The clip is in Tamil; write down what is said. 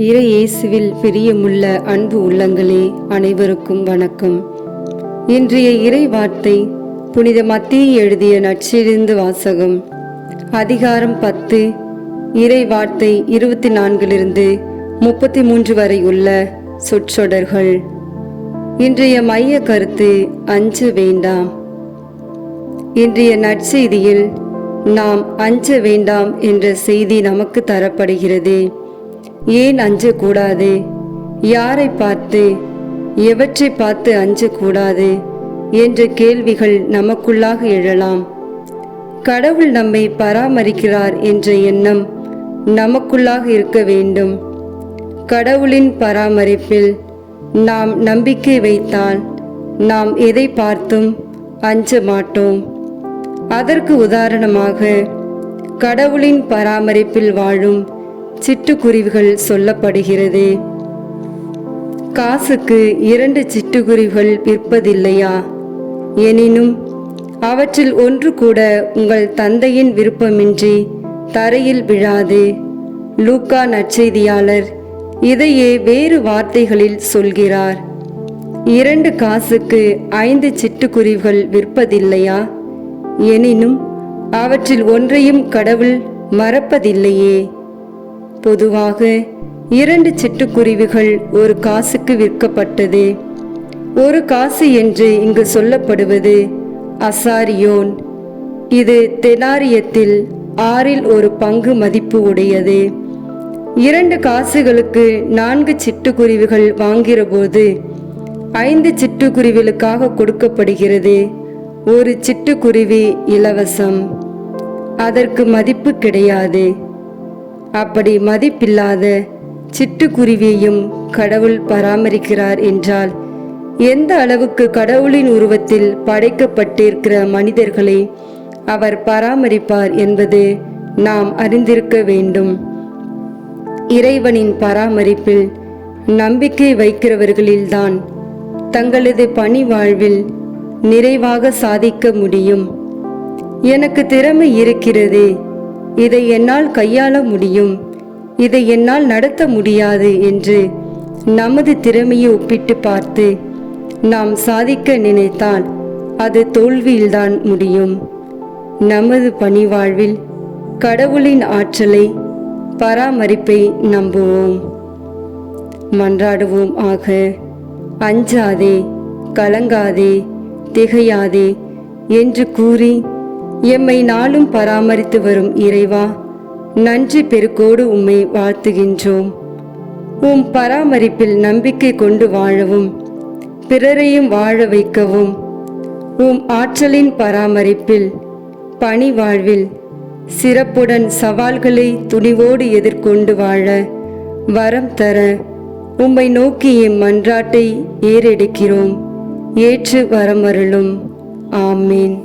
இறை இயேசுவில் பிரியமுள்ள அன்பு உள்ளங்களே, அனைவருக்கும் வணக்கம். இன்றைய இறை வார்த்தை புனித மத்தேயு எழுதிய நற்செய்தியிலிருந்து வாசகம். அதிகாரம் 10, இறை வார்த்தை 24 33 வரை உள்ள சொற்றொடர்கள். இன்றைய மைய கருத்து அஞ்ச வேண்டாம். இன்றைய நற்செய்தியில் நாம் அஞ்ச வேண்டாம் என்ற செய்தி நமக்கு தரப்படுகிறது. ஏன் அஞ்சக்கூடாது? யாரை பார்த்து, எவற்றை பார்த்து அஞ்சக்கூடாது என்ற கேள்விகள் நமக்குள்ளாக எழலாம். கடவுள் நம்மை பராமரிக்கிறார் என்ற எண்ணம் நமக்குள்ளாக இருக்க வேண்டும். கடவுளின் பராமரிப்பில் நாம் நம்பிக்கை வைத்தால் நாம் எதை பார்த்தும் அஞ்ச மாட்டோம். அதற்கு உதாரணமாக கடவுளின் பராமரிப்பில் வாழும் சிட்டுக்குருவிகள் சொல்லப்படுகிறது. காசுக்கு 2 சிட்டுக்குருவிகள் விற்பதில்லையா? எனினும் அவற்றில் ஒன்று கூட உங்கள் தந்தையின் விருப்பமின்றி தரையில் விழாது. லூக்கா நற்செய்தியாளர் இதையே வேறு வார்த்தைகளில் சொல்கிறார். 2 காசுக்கு 5 சிட்டுக்குருவிகள் விற்பதில்லையா? எனினும் அவற்றில் ஒன்றையும் கடவுள் மறப்பதில்லையே. பொதுவாக 2 சிட்டுக்குருவிகள் 1 காசுக்கு விற்கப்பட்டது. 1 காசு என்று இங்கு சொல்லப்படுவது அசாரியோன். இது தெனாரியத்தில் 6இல் 1 பங்கு மதிப்பு உடையது. 2 காசுகளுக்கு 4 சிட்டுக்குருவிகள் வாங்கிற போது 5 சிட்டுக்குருவிகளுக்காக கொடுக்கப்படுகிறது. 1 சிட்டுக்குருவி இலவசம். அதற்கு மதிப்பு கிடையாது. அப்படி மதிப்பில்லாத சிட்டுக்குருவியையும் கடவுள் பராமரிக்கிறார் என்றால் எந்த அளவுக்கு கடவுளின் உருவத்தில் படைக்கப்பட்டிருக்கிற மனிதர்களை அவர் பராமரிப்பார் என்பது நாம் அறிந்திருக்க வேண்டும். இறைவனின் பராமரிப்பில் நம்பிக்கை வைக்கிறவர்களில்தான் தங்களது பணி வாழ்வில் நிறைவாக சாதிக்க முடியும். எனக்கு திறமை இருக்கிறது, இதை என்னால் கையாள முடியும், இதை என்னால் நடத்த முடியாது என்று நமது திறமையை ஒப்பிட்டு பார்த்து நாம் சாதிக்க நினைத்தால் அது தோல்வியில்தான் முடியும். நமது பணி வாழ்வில் கடவுளின் ஆற்றலை, பராமரிப்பை நம்புவோம். மன்றாடுவோம் ஆக. அஞ்சாதே, கலங்காதே, திகையாதே என்று கூறி எம்மை நாளும் பராமரித்து வரும் இறைவா, நன்றி பெருக்கோடு உம்மை வாழ்த்துகின்றோம். உம் பராமரிப்பில் நம்பிக்கை கொண்டு வாழவும் பிறரையும் வாழ வைக்கவும், உம் ஆற்றலின் பராமரிப்பில் பணி வாழ்வில் சிறப்புடன் சவால்களை துணிவோடு எதிர்கொண்டு வாழ வரம் தர உம்மை நோக்கி எம் மன்றாட்டை ஏறெடுக்கிறோம். ஏற்று வரமருளும். ஆமீன்.